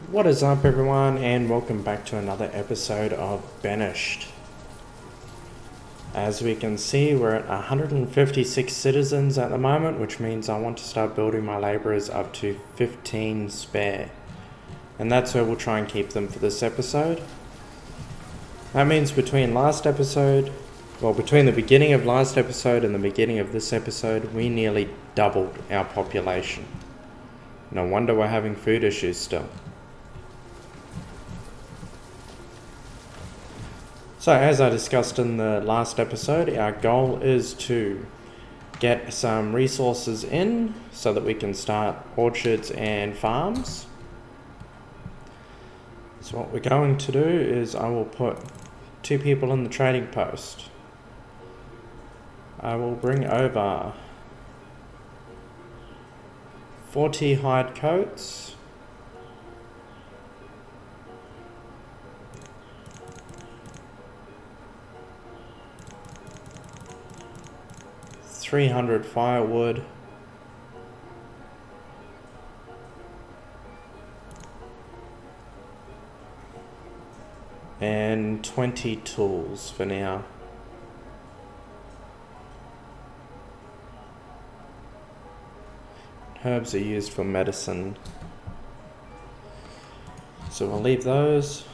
What is up, everyone, and welcome back to another episode of Banished. As we can see, we're at 156 citizens at the moment, which means I want to start building my labourers up to 15 spare. And that's where we'll try and keep them for this episode. That means between the beginning of last episode and the beginning of this episode, we nearly doubled our population. No wonder we're having food issues still. So as I discussed in the last episode, our goal is to get some resources in so that we can start orchards and farms. So what we're going to do is I will put 2 people in the trading post. I will bring over 40 hide coats. $300 firewood, and 20 tools for now. Herbs are used for medicine, so we'll leave those.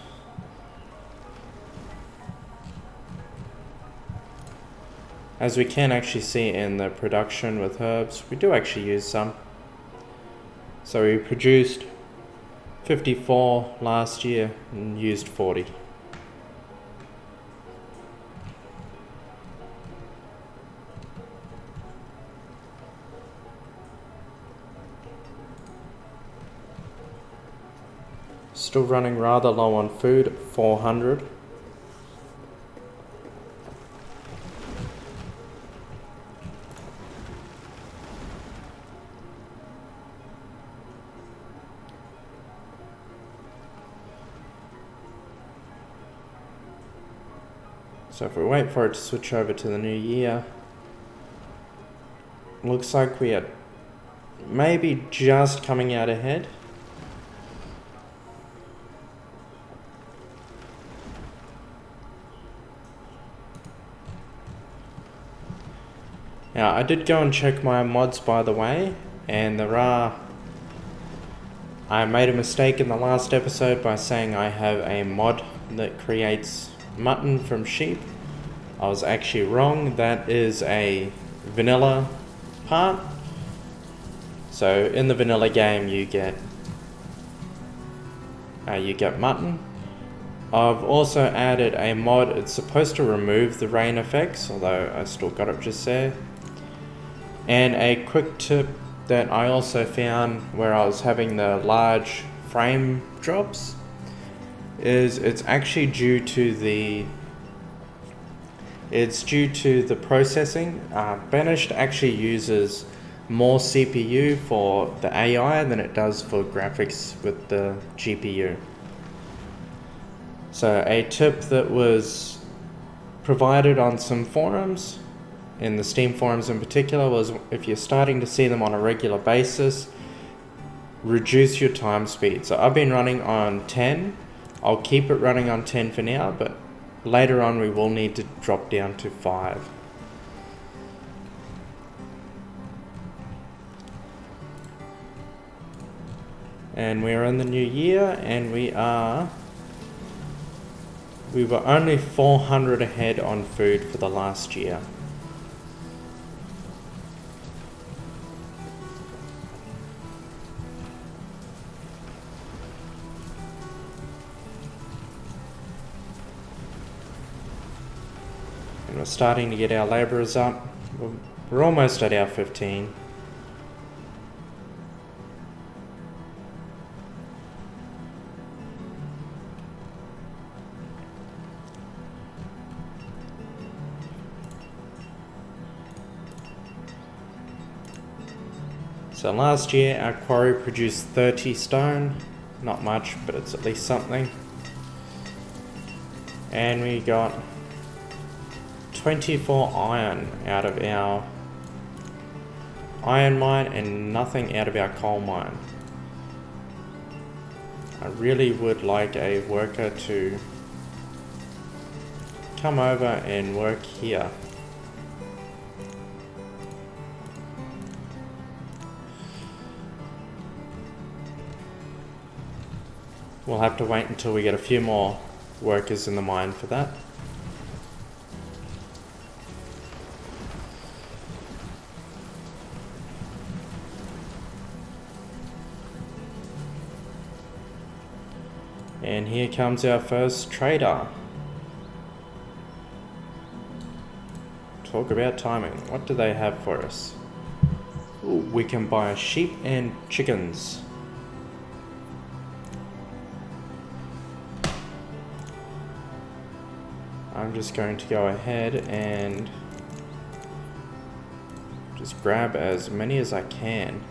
As we can actually see in the production with herbs, we do actually use some. So we produced 54 last year and used 40. Still running rather low on food at 400. So if we wait for it to switch over to the new year, looks like we are maybe just coming out ahead. Now I did go and check my mods, by the way, and I made a mistake in the last episode by saying I have a mod that creates mutton from sheep. I was actually wrong. That is a vanilla part. So in the vanilla game you get mutton. I've also added a mod. It's supposed to remove the rain effects, although I still got it just there. And a quick tip that I also found where I was having the large frame drops is it's actually due to the processing. Banished actually uses more CPU for the AI than it does for graphics with the GPU. So a tip that was provided on some forums, in the Steam forums in particular, was if you're starting to see them on a regular basis, reduce your time speed. So I've been running on 10. I'll keep it running on 10 for now, but later on we will need to drop down to 5. And we're in the new year, and we were only 400 ahead on food for the last year. And we're starting to get our labourers up. We're almost at our 15. So last year our quarry produced 30 stone. Not much, but it's at least something. And we got 24 iron out of our iron mine and nothing out of our coal mine. I really would like a worker to come over and work here. We'll have to wait until we get a few more workers in the mine for that. And here comes our first trader. Talk about timing. What do they have for us? Ooh, we can buy sheep and chickens. I'm just going to go ahead and just grab as many as I can.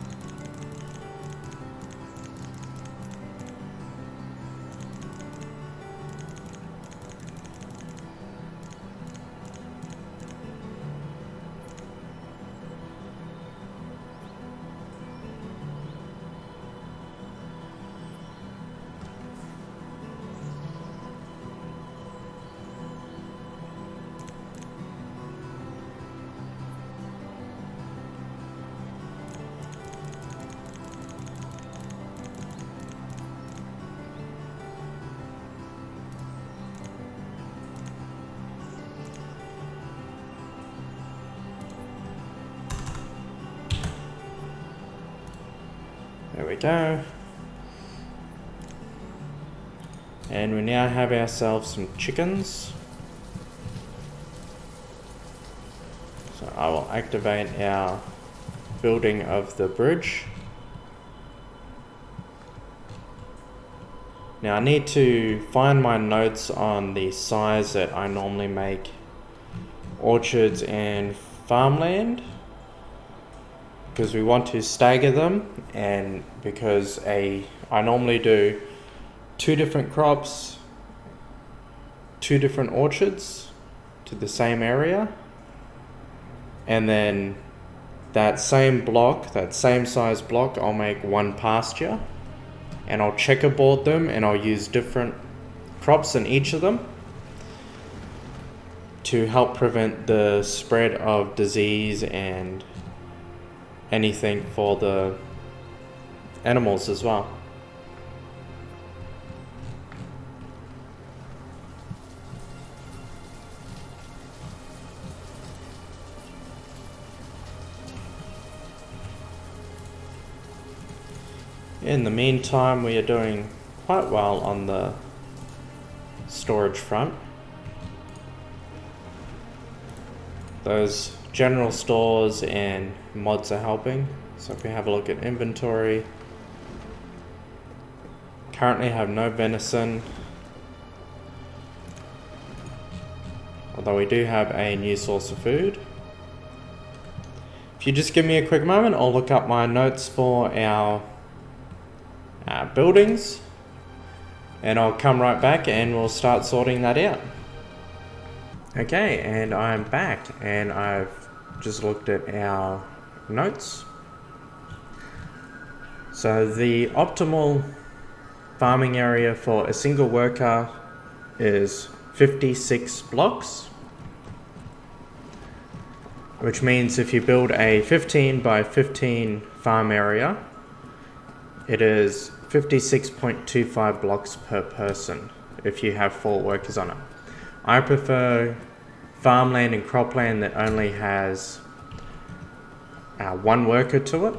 There we go. And we now have ourselves some chickens. So I will activate our building of the bridge. Now I need to find my notes on the size that I normally make orchards and farmland, because we want to stagger them, and because I normally do 2 different crops, 2 different orchards to the same area, and then that same block, that same size block, I'll make 1 pasture, and I'll checkerboard them, and I'll use different crops in each of them to help prevent the spread of disease and anything for the animals as well. In the meantime, we are doing quite well on the storage front. Those general stores and mods are helping. So if we have a look at inventory, currently have no venison, although we do have a new source of food. If you just give me a quick moment, I'll look up my notes for our buildings, and I'll come right back and we'll start sorting that out. Okay, and I'm back, and I've just looked at our notes. So the optimal farming area for a single worker is 56 blocks, which means if you build a 15 by 15 farm area, it is 56.25 blocks per person if you have 4 workers on it. I prefer farmland and cropland that only has 1 worker to it.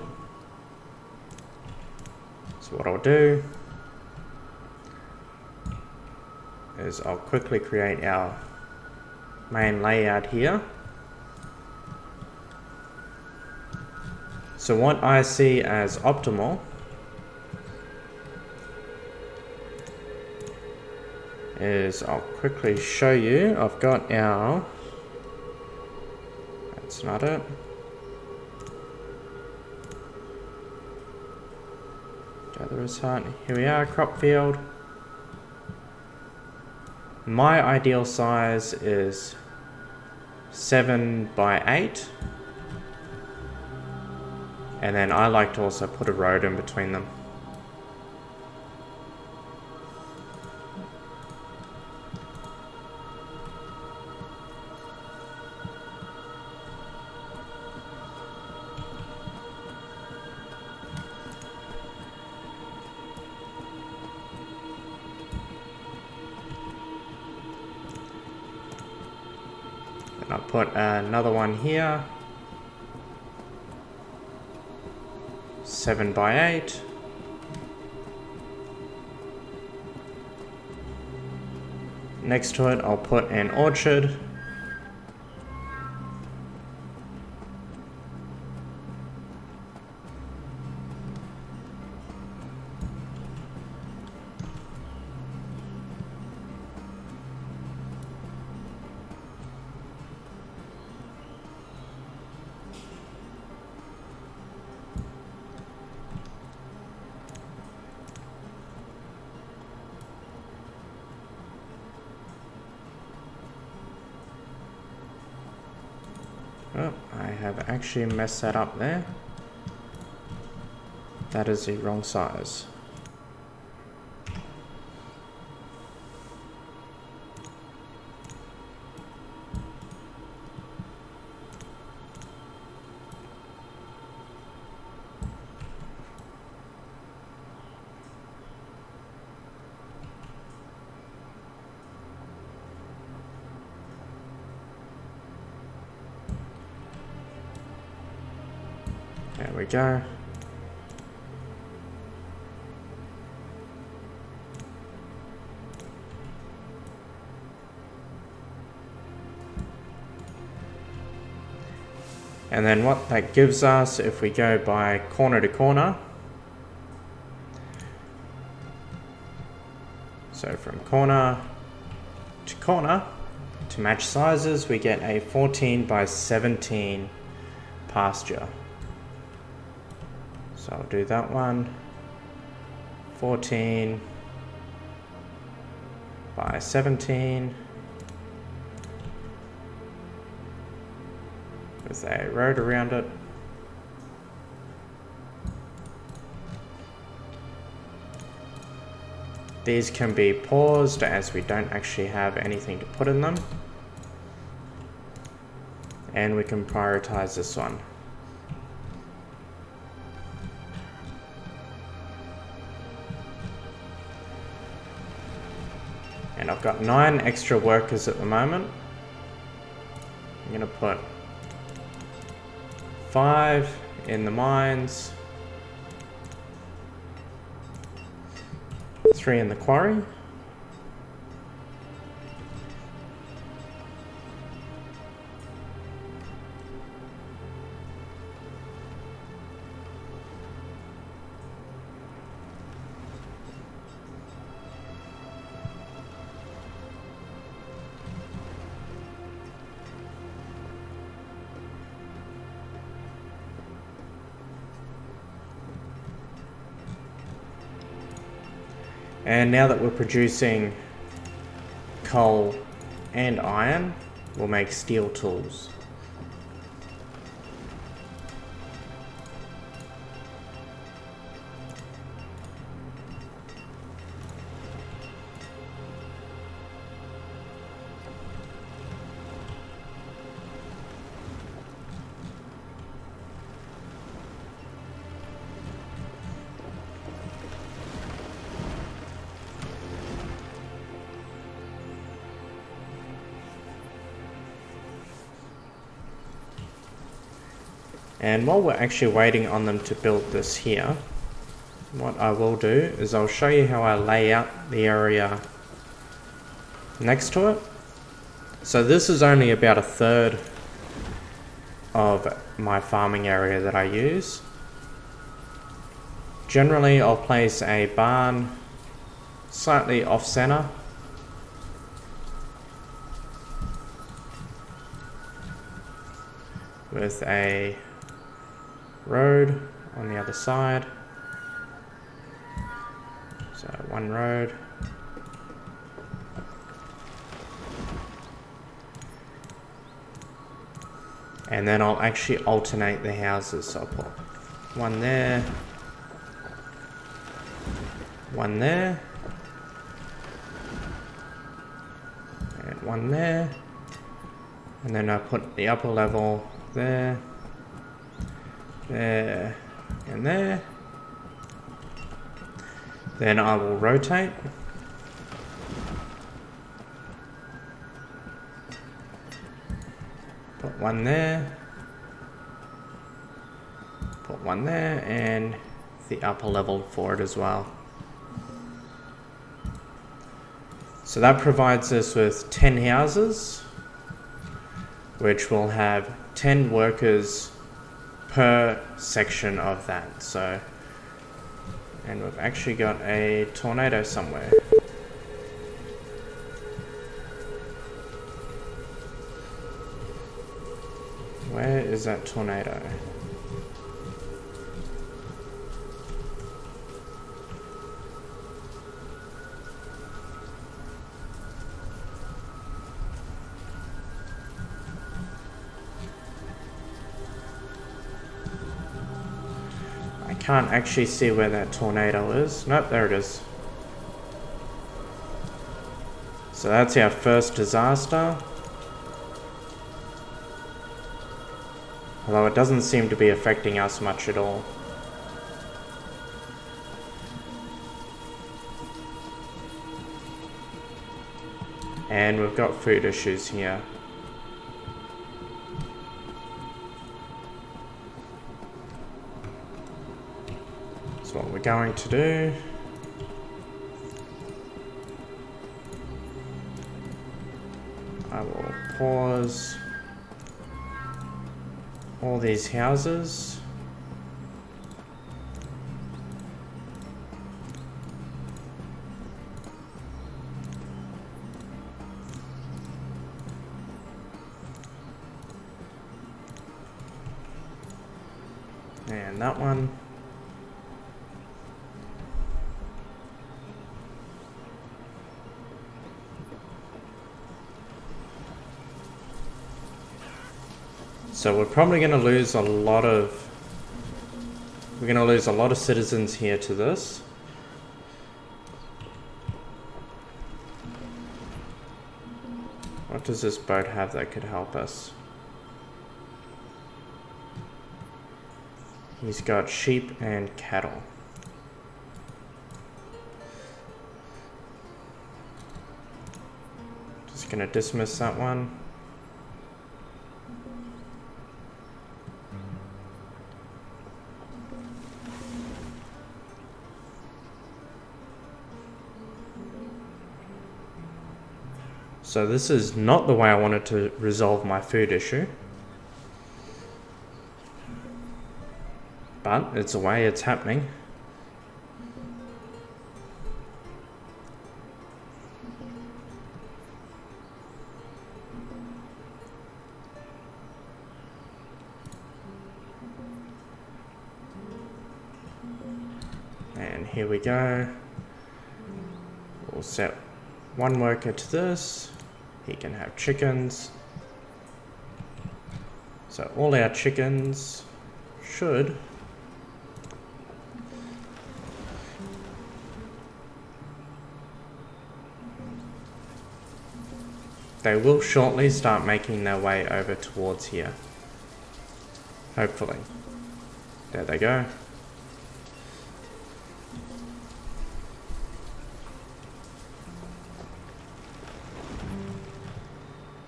So what I'll do is I'll quickly create our main layout here. So what I see as optimal is, I'll quickly show you, I've got our, that's not it, gatherer's hut, here we are, crop field. My ideal size is 7 by 8, and then I like to also put a road in between them. And I'll put another one here. 7 by 8. Next to it, I'll put an orchard. Oh, I have actually messed that up there. That is the wrong size. There we go. And then what that gives us, if we go by corner to corner, so from corner to match sizes, we get a 14 by 17 pasture. So I'll do that one, 14 by 17, with a road around it. These can be paused as we don't actually have anything to put in them. And we can prioritize this one. And I've got 9 extra workers at the moment. I'm going to put 5 in the mines, 3 in the quarry. And now that we're producing coal and iron, we'll make steel tools. And while we're actually waiting on them to build this here, what I will do is I'll show you how I lay out the area next to it. So this is only about 1/3 of my farming area that I use. Generally, I'll place a barn slightly off center, with a road on the other side. So 1 road. And then I'll actually alternate the houses. So I'll put 1 there, 1 there, and 1 there. And then I'll put the upper level there, there, and there. Then I will rotate. one there. Put one there, and the upper level for it as well. So that provides us with 10 houses, which will have 10 workers per section of that. So, and we've actually got a tornado somewhere. Where is that tornado? I can't actually see where that tornado is. Nope, there it is. So that's our first disaster. Although it doesn't seem to be affecting us much at all. And we've got food issues here. So what we're going to do, I will pause all these houses. And that one. So we're probably going to lose a lot of citizens here to this. What does this boat have that could help us? He's got sheep and cattle. Just going to dismiss that one. So this is not the way I wanted to resolve my food issue. But it's the way it's happening. And here we go. We'll set one worker to this. He can have chickens. So all our chickens should they will shortly start making their way over towards here. Hopefully. There they go.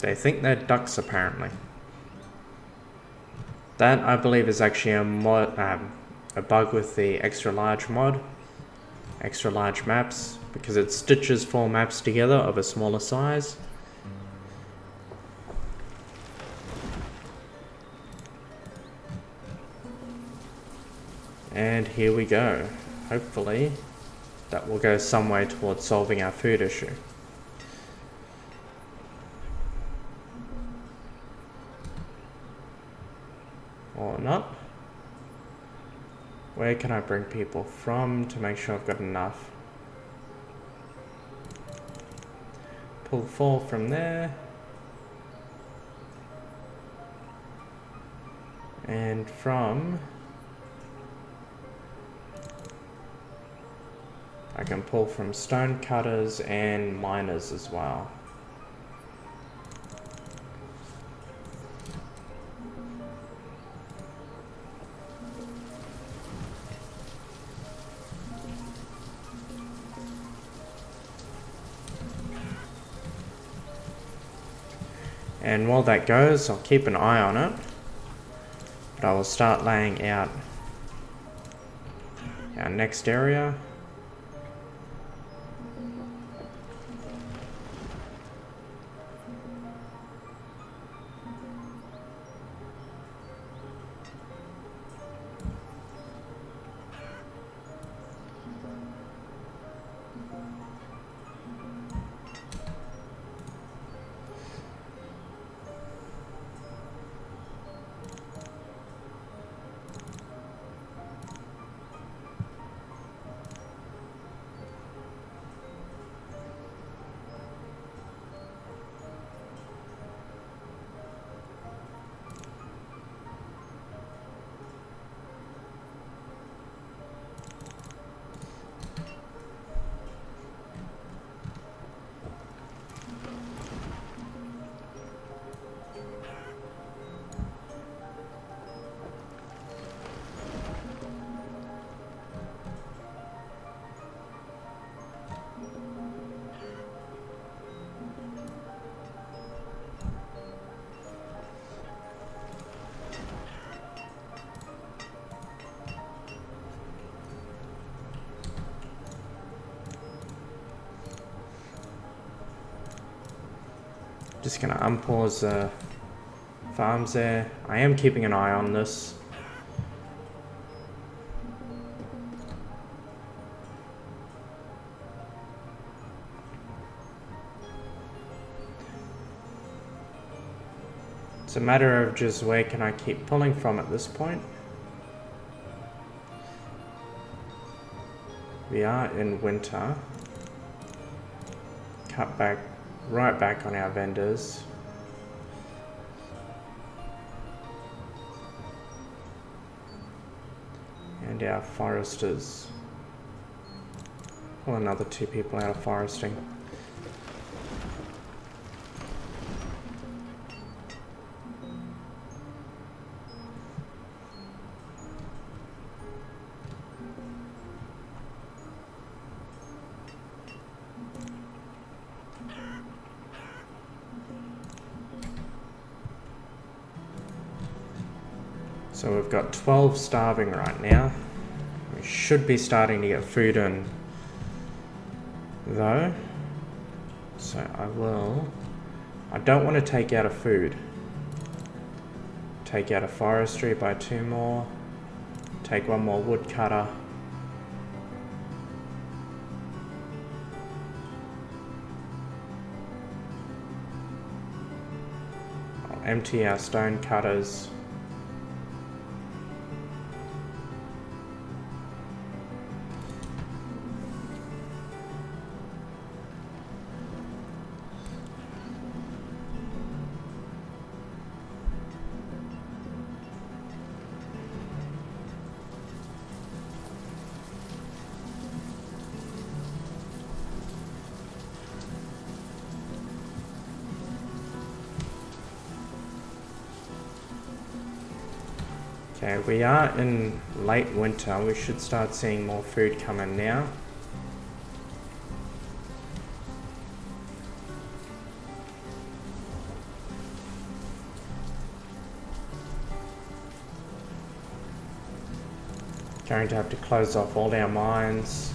They think they're ducks, apparently. That, I believe, is actually a mod, a bug with the extra large mod, extra large maps, because it stitches 4 maps together of a smaller size. And here we go. Hopefully, that will go some way towards solving our food issue. Or not. Where can I bring people from to make sure I've got enough? Pull 4 from there. And from... I can pull from stone cutters and miners as well. And while that goes, I'll keep an eye on it, but I will start laying out our next area. Just gonna unpause the farms there. I am keeping an eye on this. It's a matter of just where can I keep pulling from at this point. We are in winter. Cut back, right back on our vendors. And our foresters. Pull another 2 people out of foresting. So we've got 12 starving right now. We should be starting to get food in though. So I don't want to take out a food. Take out a forestry by 2 more. Take 1 more woodcutter. I'll empty our stone cutters. Okay, we are in late winter. We should start seeing more food come in now. Going to have to close off all our mines.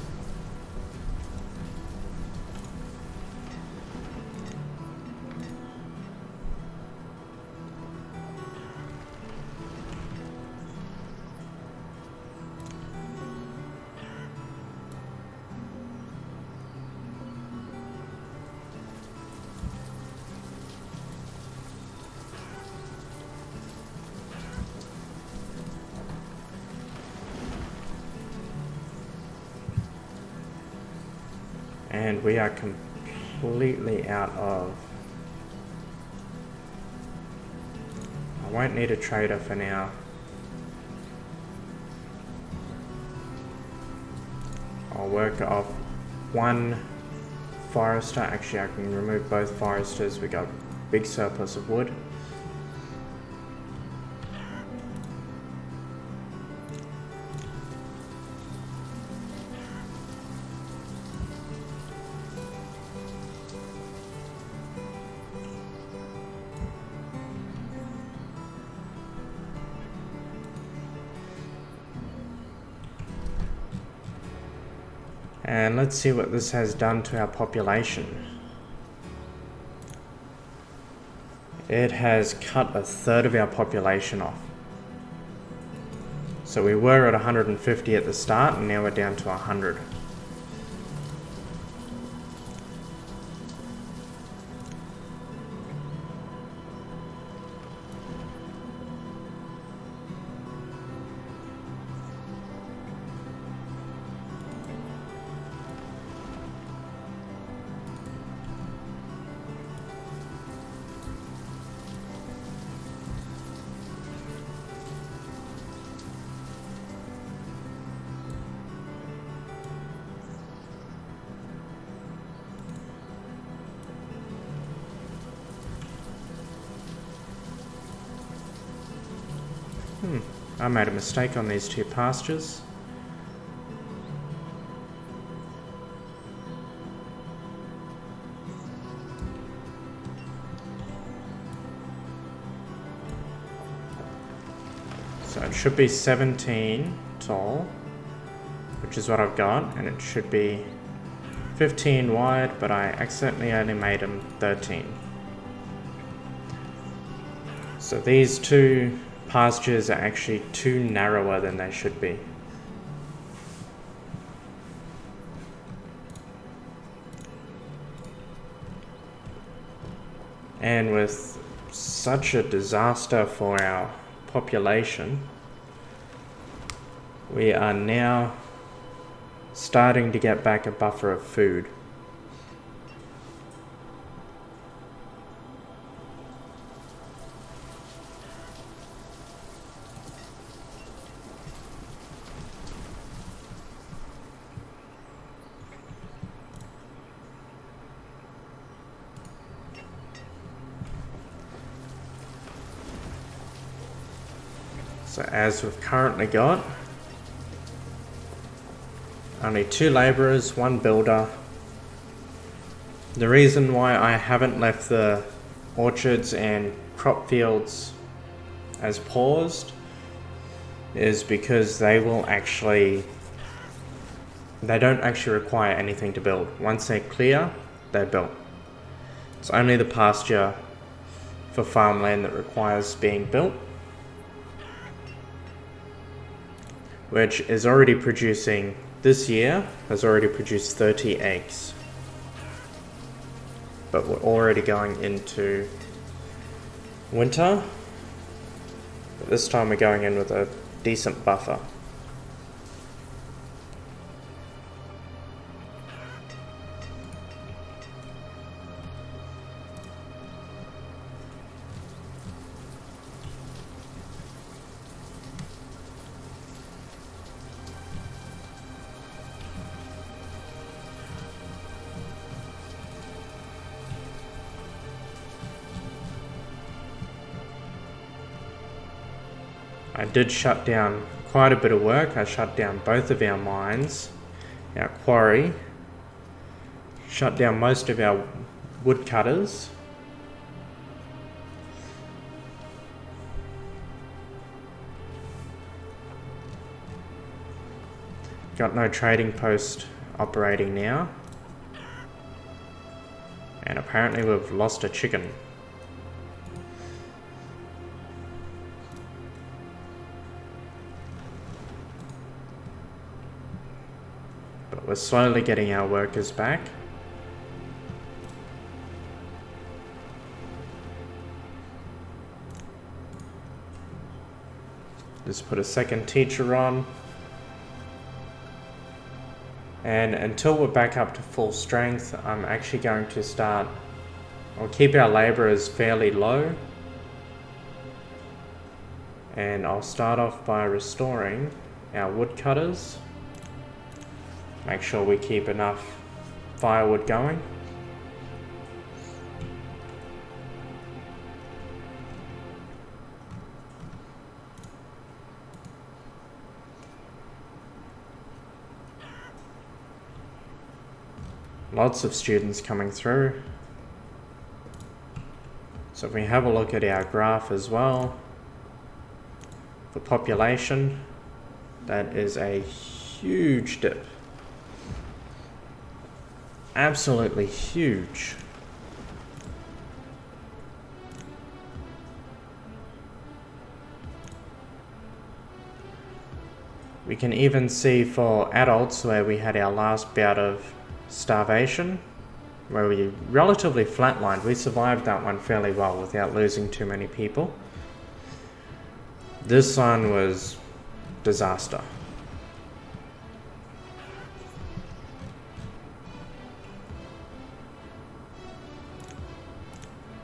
And we are completely out of... I won't need a trader for now. I'll work off 1 forester. Actually, I can remove both foresters. We got a big surplus of wood. And let's see what this has done to our population. It has cut a third of our population off. So we were at 150 at the start, and now we're down to 100. I made a mistake on these two pastures. So it should be 17 tall, which is what I've got, and it should be 15 wide, but I accidentally only made them 13. So these two pastures are actually too narrower than they should be. And with such a disaster for our population, we are now starting to get back a buffer of food. So as we've currently got only 2 labourers, 1 builder. The reason why I haven't left the orchards and crop fields as paused is because they don't actually require anything to build. Once they're clear, they're built. It's only the pasture for farmland that requires being built, which is already producing, this year has already produced 30 eggs. But we're already going into winter. But this time we're going in with a decent buffer. I did shut down quite a bit of work. I shut down both of our mines, our quarry, shut down most of our woodcutters. Got no trading post operating now. And apparently we've lost a chicken. But we're slowly getting our workers back. Just put a second teacher on. And until we're back up to full strength, I'm actually going to start, I'll keep our labourers fairly low. And I'll start off by restoring our woodcutters. Make sure we keep enough firewood going. Lots of students coming through. So if we have a look at our graph as well, for population, that is a huge dip. absolutely huge. We can even see for adults where we had our last bout of starvation, where we relatively flatlined. We survived that one fairly well without losing too many people. This one was disaster.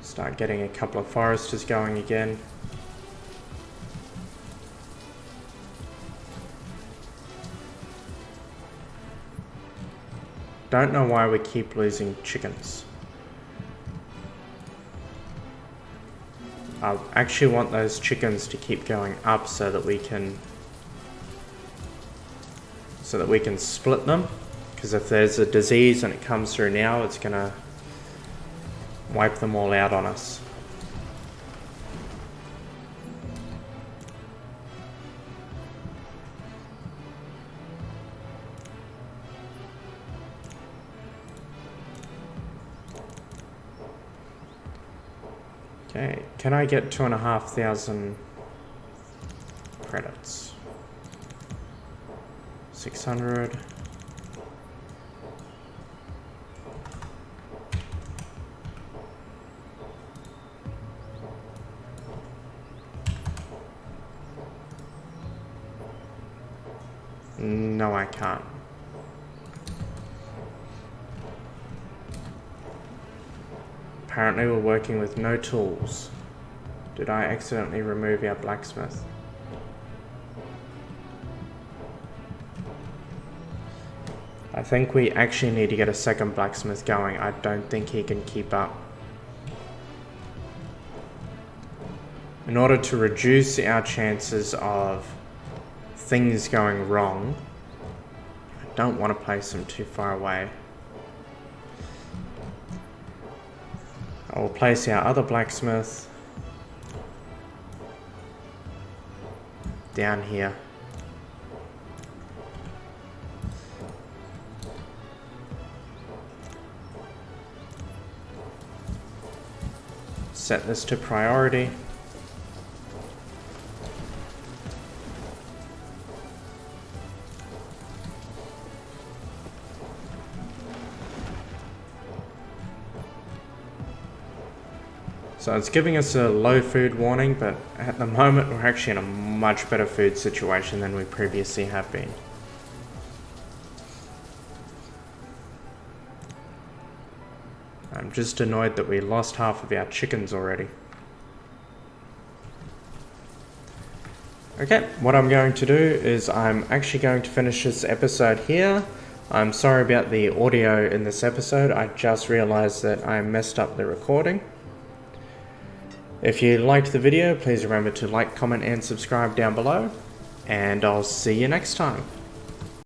Start getting a couple of foresters going again. Don't know why we keep losing chickens. I actually want those chickens to keep going up so that we can split them, because if there's a disease and it comes through now, it's gonna wipe them all out on us. Okay, can I get 2,500 credits? 600. No, I can't. Apparently we're working with no tools. Did I accidentally remove our blacksmith? I think we actually need to get a second blacksmith going. I don't think he can keep up. In order to reduce our chances of things going wrong, I don't want to place him too far away. I will place our other blacksmith down here. Set this to priority. So it's giving us a low food warning, but at the moment we're actually in a much better food situation than we previously have been. I'm just annoyed that we lost half of our chickens already. Okay, what I'm going to do is I'm actually going to finish this episode here. I'm sorry about the audio in this episode. I just realized that I messed up the recording. If you liked the video, please remember to like, comment, and subscribe down below, and I'll see you next time.